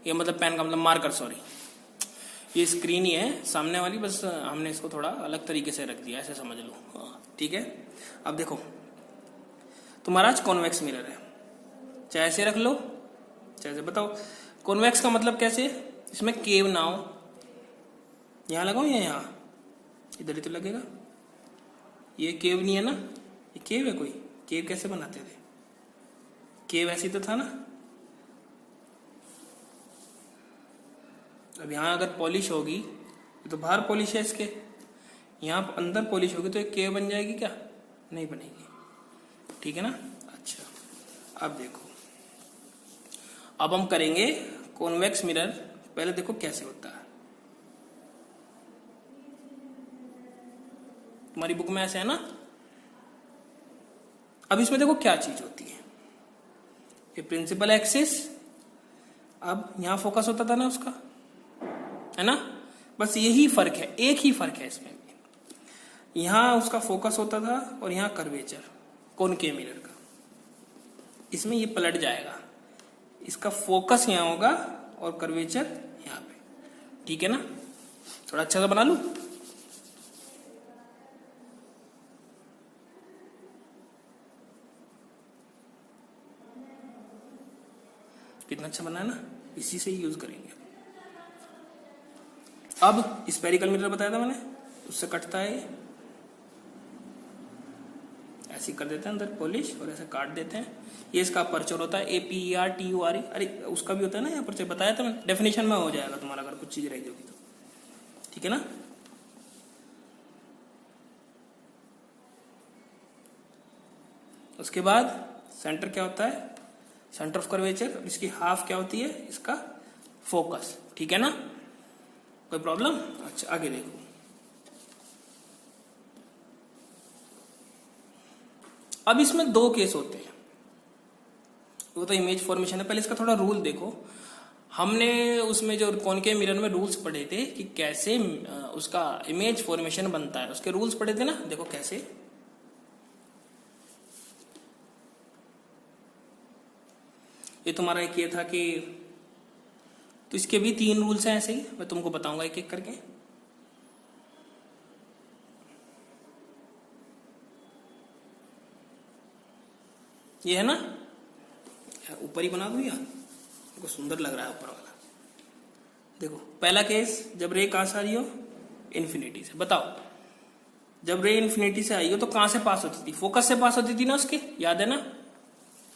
ये मतलब पेन का मतलब मार्कर, सॉरी। ये स्क्रीन ही है सामने वाली, बस हमने इसको थोड़ा अलग तरीके से रख दिया, ऐसे समझ लो। ठीक है, अब देखो तुम्हारा आज कॉन्वेक्स मिरर है, चाहे ऐसे रख लो चाहे ऐसे। बताओ कॉन्वेक्स का मतलब कैसे? इसमें केव ना हो, यहां लगाओ या यहां, इधर ही तो लगेगा। ये केव नहीं है ना, ये केव है? कोई केव कैसे बनाते थे? केव ऐसी तो था ना। अब यहां अगर पॉलिश होगी तो बाहर पॉलिश है इसके, यहां अंदर पॉलिश होगी तो एक केव बन जाएगी क्या? नहीं बनेगी। ठीक है ना। अच्छा, अब देखो, अब हम करेंगे कॉन्वेक्स मिरर। पहले देखो कैसे होता है। तुम्हारी बुक में ऐसे है ना। अब इसमें देखो क्या चीज होती है, ये प्रिंसिपल एक्सिस। अब यहां फोकस होता था ना उसका, है ना। बस यही फर्क है, एक ही फर्क है इसमें भी। यहां उसका फोकस होता था और यहां कर्वेचर कॉनकेव मिरर का। इसमें ये पलट जाएगा, इसका फोकस यहां होगा और कर्वेचर यहां पे। ठीक है ना। थोड़ा अच्छा सा बना लूं। कितना अच्छा बना है ना, इसी से ही यूज करेंगे। अब स्पेरिकल मिरर बताया था मैंने, उससे कटता है ऐसे कर देते हैं अंदर पॉलिश और ऐसे काट देते हैं। ये इसका अपर्चर होता है, APERTURE। अरे उसका भी होता है ना यहाँ पर, बताया था मैंने, डेफिनेशन में हो जाएगा तुम्हारा अगर कुछ चीज रह जाएगी तो। ठीक है ना। उसके बाद सेंटर क्या होता है? Centre of curvature. इसकी हाफ क्या होती है? इसका फोकस। ठीक है ना, कोई प्रॉब्लम? अच्छा, आगे देखो। अब इसमें दो केस होते हैं, वो तो इमेज फॉर्मेशन है। पहले इसका थोड़ा रूल देखो। हमने उसमें जो कॉनकेव मिरर में रूल्स पढ़े थे कि कैसे उसका इमेज फॉर्मेशन बनता है, उसके रूल्स पढ़े थे ना। देखो कैसे, ये तुम्हारा एक ये था कि, तो इसके भी 3 रूल्स हैं ऐसे ही, मैं तुमको बताऊंगा एक एक करके। ये है ना, ऊपर ही बना दूं या देखो सुंदर लग रहा है ऊपर वाला। देखो पहला केस, जब रे कहां से आ रही हो? इन्फिनिटी से। बताओ जब रे इन्फिनिटी से आई हो तो कहां से पास होती थी? फोकस से पास होती थी ना उसके, याद है ना।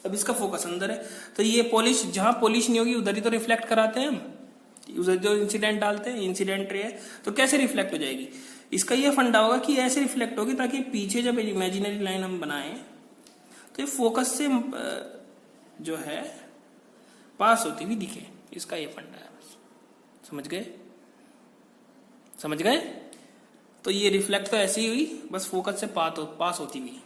अब इसका फोकस अंदर है, तो ये पॉलिश, जहां पॉलिश नहीं होगी उधर ही तो रिफ्लेक्ट कराते हैं हम, उधर जो इंसिडेंट डालते हैं, इंसिडेंट रे है, तो कैसे रिफ्लेक्ट हो जाएगी? इसका ये फंडा होगा कि ऐसे रिफ्लेक्ट होगी ताकि पीछे जब इमेजिनरी लाइन हम बनाएं तो ये फोकस से जो है पास होती हुई दिखे। इसका ये फंडा है, समझ गए? समझ गए? तो ये रिफ्लेक्ट तो ऐसी ही हुई, बस फोकस से पास होती हुई।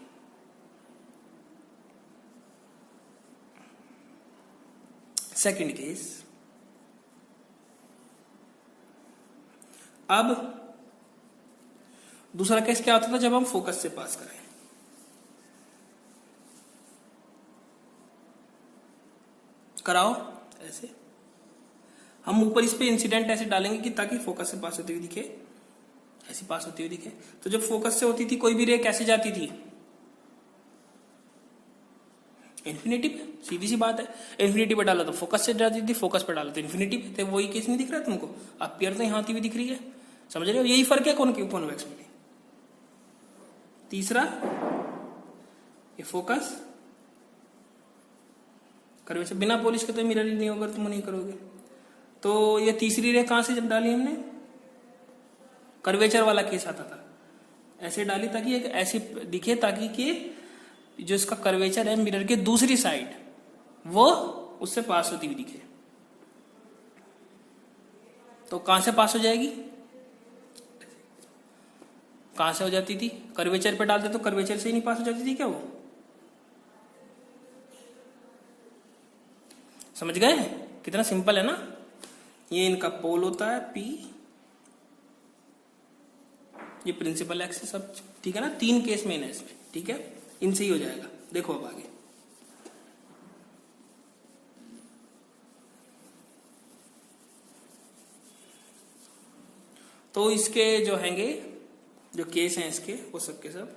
सेकंड केस, अब दूसरा केस क्या होता था? जब हम फोकस से पास करें, कराओ ऐसे, हम ऊपर इस पे इंसिडेंट ऐसे डालेंगे कि ताकि फोकस से पास होती हुई दिखे, ऐसी पास होती हुई दिखे। तो जब फोकस से होती थी कोई भी रे कैसे जाती थी? इन्फिनिटी पे, सीधी सी बात है। इन्फिनिटी पे डाला तो फोकस से जाती थी, फोकस पे डाला तो इन्फिनिटी पे। तो वही केस नहीं दिख रहा है तुमको? अपीयर तो यहां भी दिख रही है, समझ रहे हो? यही फर्क है कॉन्वेक्स में। तीसरा, ये फोकस कर्वेचर, बिना पॉलिश के तो मिरर ही नहीं होगा, तुम नहीं करोगे। तो ये तीसरी रे कहां से जब डाली हमने? कर्वेचर वाला केस आता था, ऐसे डाली ताकि एक ऐसी दिखे ताकि कि जो इसका कर्वेचर है मिरर के दूसरी साइड वो उससे पास होती हुई दिखे। तो कहां से पास हो जाएगी? कहां से हो जाती थी? कर्वेचर पे डालते तो कर्वेचर से ही नहीं पास हो जाती थी क्या वो? समझ गए? कितना सिंपल है ना। ये इनका पोल होता है P, ये प्रिंसिपल एक्सिस। सब ठीक है ना, 3 केस में है इसमें। ठीक है, इनसे ही हो जाएगा। देखो अब आगे, तो इसके जो हैंगे जो केस हैं इसके वो सब के सब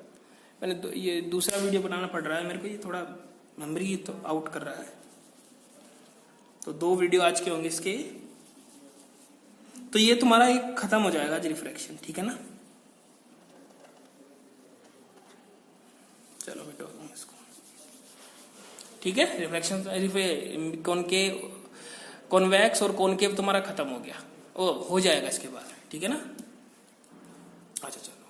मैंने ये दूसरा वीडियो बनाना पड़ रहा है मेरे को, ये थोड़ा मेमोरी तो आउट कर रहा है, तो 2 वीडियो आज के होंगे इसके। तो ये तुम्हारा एक खत्म हो जाएगा आज रिफ्रैक्शन, ठीक है ना। चलो बेटो इसको, ठीक है। रिफ्रैक्शन कॉन्वेक्स और कॉनकेव तुम्हारा खत्म हो गया, ओ हो जाएगा इसके बाद, ठीक है ना। अच्छा चलो,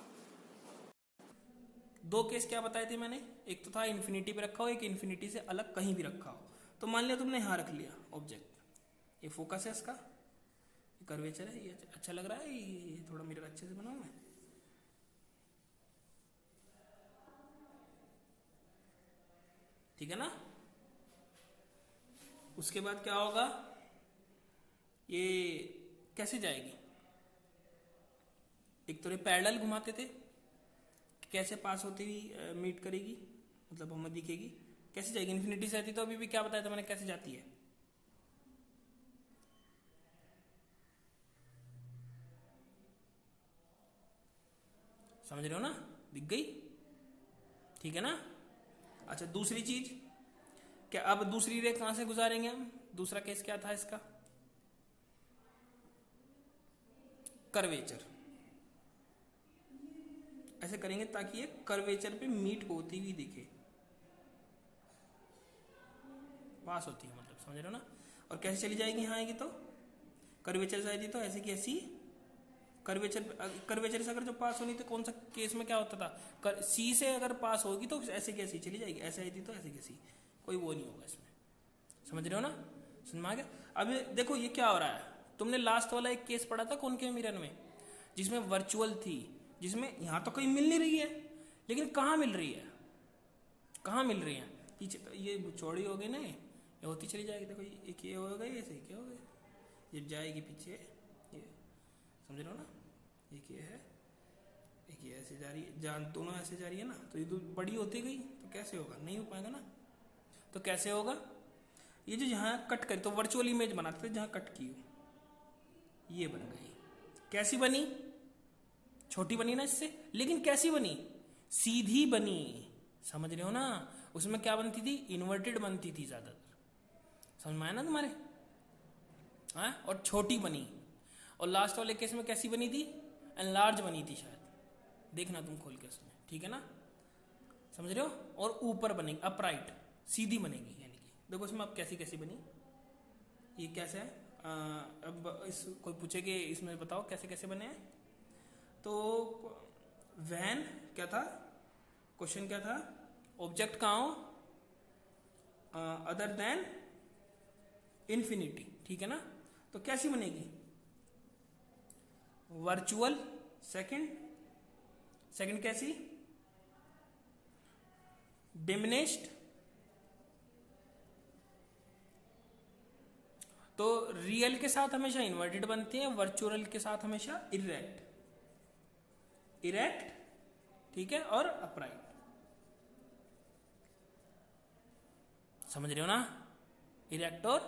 2 केस क्या बताए थे मैंने, एक तो था इन्फिनिटी पे रखा हो, एक इन्फिनिटी से अलग कहीं भी रखा हो। तो मान लिया तुमने यहां रख लिया ऑब्जेक्ट, ये फोकस है इसका, ये कर्वेचर है, ये अच्छा लग रहा है, ये थोड़ा मिरर अच्छे से बनाऊं मैं, ठीक है ना। उसके बाद क्या होगा, ये कैसे जाएगी, एक तो ये पैरेलल घुमाते थे, कैसे पास होती हुई मीट करेगी, मतलब हमें दिखेगी, कैसे जाएगी, इन्फिनिटी से आती तो अभी भी क्या बताया था मैंने कैसे जाती है, समझ रहे हो ना, दिख गई, ठीक है ना। अच्छा दूसरी चीज क्या, अब दूसरी रे कहां से गुजारेंगे हम, दूसरा केस क्या था इसका, कर्वेचर, ऐसे करेंगे ताकि ये कर्वेचर पे मीट होती हुई दिखे, पास होती है मतलब, समझ रहे हो ना। और कैसे चली जाएगी, यहाँ आएगी तो कर्वेचर से आएगी तो ऐसे की ऐसी, कर्वेचर से अगर जो पास होनी तो कौन सा केस में क्या होता था, सी से अगर पास होगी तो ऐसे की ऐसी चली जाएगी, ऐसे आई थी तो ऐसे कैसी, कोई वो नहीं होगा इसमें, समझ रहे हो ना, समझ में आ गया। अब देखो ये क्या हो रहा है, तुमने लास्ट वाला एक केस पढ़ा था कॉनकेव मिरर में, जिसमें वर्चुअल थी, जिसमें यहां तो कहीं मिल नहीं रही है, लेकिन कहाँ मिल रही है, कहाँ मिल रही है, पीछे ये चौड़ी हो गई ना, ये होती चली जाएगी, देखो एक ये हो गई, ऐसे क्या हो गया, ये जाएगी पीछे, ये समझ रहे हो ना, एक ये है, एक ये ऐसे जा रही है, जान दोनों ऐसे जा रही है ना, तो ये तो बड़ी होती गई, तो कैसे होगा, नहीं हो पाएगा ना। तो कैसे होगा, ये जो यहाँ कट करी, तो वर्चुअल इमेज बनाते थे जहाँ कट की हो, ये बन गई, कैसी बनी, छोटी बनी ना इससे, लेकिन कैसी बनी, सीधी बनी, समझ रहे हो ना। उसमें क्या बनती थी, इन्वर्टेड बनती थी ज्यादातर, समझ में आया ना तुम्हारे, हाँ, और छोटी बनी। और लास्ट वाले केस में कैसी बनी थी, एनलार्ज बनी थी शायद, देखना तुम खोल के उसमें, ठीक है ना, समझ रहे हो। और ऊपर बनेगी अपराइट, सीधी बनेगी, यानी कि देखो इसमें अब कैसी कैसी बनी, ये कैसे है, अब इस कोई पूछे कि इसमें बताओ कैसे कैसे बने हैं, तो वैन क्या था, क्वेश्चन क्या था, ऑब्जेक्ट कहाँ हो अदर देन इन्फिनिटी, ठीक है ना। तो कैसी बनेगी, वर्चुअल, सेकंड कैसी, डिमिनिश्ड, तो रियल के साथ हमेशा इन्वर्टेड बनती है, वर्चुअल के साथ हमेशा इरेक्ट, ठीक है, और अपराइट, समझ रहे हो ना, इरेक्ट, और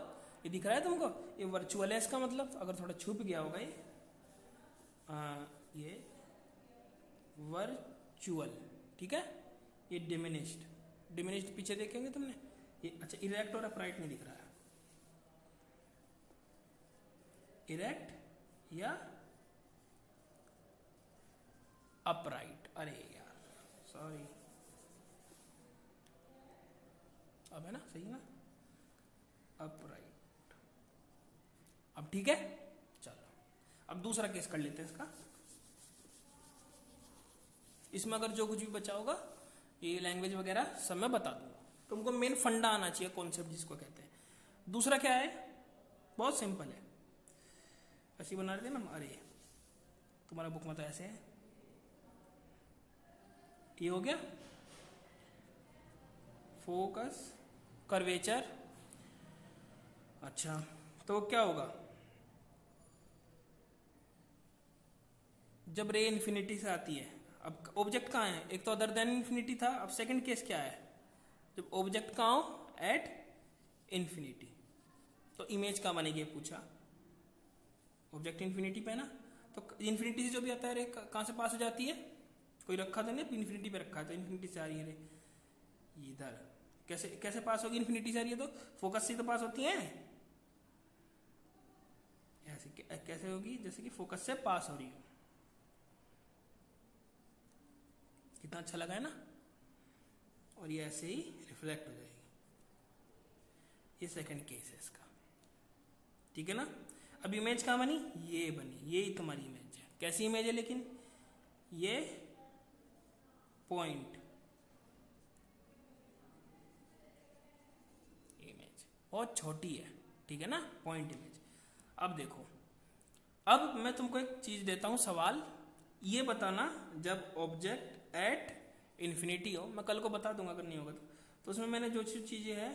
ये दिख रहा है तुमको, ये वर्चुअल है इसका मतलब, अगर थोड़ा छुप गया होगा ये वर्चुअल, ठीक है, ये डिमिनिश्ड पीछे देखेंगे तुमने, ये अच्छा इरेक्ट और अपराइट नहीं दिख रहा है, इरेक्ट या अपराइट, अरे यार सॉरी, अब है ना सही ना, अपराइट, अब ठीक है। चलो अब दूसरा केस कर लेते हैं इसका, इसमें अगर जो कुछ भी बचा होगा ये लैंग्वेज वगैरह सब मैं बता दूंगा, तुमको मेन फंडा आना चाहिए, कॉन्सेप्ट जिसको कहते हैं। दूसरा क्या है, बहुत सिंपल है, ऐसे बना रहे थे ना, अरे तुम्हारा बुक में तो ऐसे है, ये हो गया फोकस, कर्वेचर, अच्छा तो क्या होगा, जब रे इन्फिनिटी से आती है, अब ऑब्जेक्ट कहाँ है, एक तो अदर देन इन्फिनिटी था, अब सेकंड केस क्या है, जब ऑब्जेक्ट कहाँ हो, एट इन्फिनिटी, तो इमेज कहाँ बनेगी पूछा, ऑब्जेक्ट इन्फिनिटी पे है ना, तो इन्फिनिटी से जो भी आता है रे कहाँ से पास हो जाती है? कोई रखा तो नहीं, इन्फिनिटी पे रखा है तो इन्फिनिटी से आ रही है रे इधर। कैसे कैसे पास होगी? इन्फिनिटी से आ रही है तो फोकस से तो पास होती है। ऐसे कैसे होगी? जैसे कि फोकस से पास हो रही हो। कितना अच्छा लगा है ना? और ये ऐसे ही रिफ्लेक्ट हो जाएगी। ये सेकंड केस है इसका, ठीक है ना? अब इमेज कहाँ बनी? ये बनी, ये ही तुम्हारी इमेज है। कैसी इमेज है लेकिन? ये पॉइंट इमेज बहुत छोटी है, ठीक है ना? Point image. अब देखो, अब मैं तुमको एक चीज देता हूं सवाल, ये बताना जब ऑब्जेक्ट एट इन्फिनिटी हो, मैं कल को बता दूंगा अगर नहीं होगा तो उसमें मैंने जो चीजें है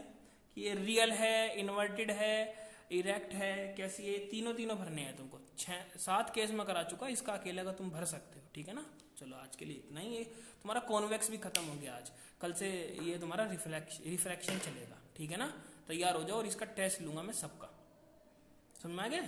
कि ये रियल है, इन्वर्टेड है, इरेक्ट है, कैसी है, तीनों भरने हैं तुमको। 6-7 केस में करा चुका, इसका अकेले का तुम भर सकते हो, ठीक है ना? चलो आज के लिए इतना ही। ये तुम्हारा कॉन्वेक्स भी खत्म हो गया आज, कल से ये तुम्हारा रिफ्रैक्शन चलेगा, ठीक है ना? तैयार हो जाओ और इसका टेस्ट लूंगा मैं सबका। समझ में आ गया?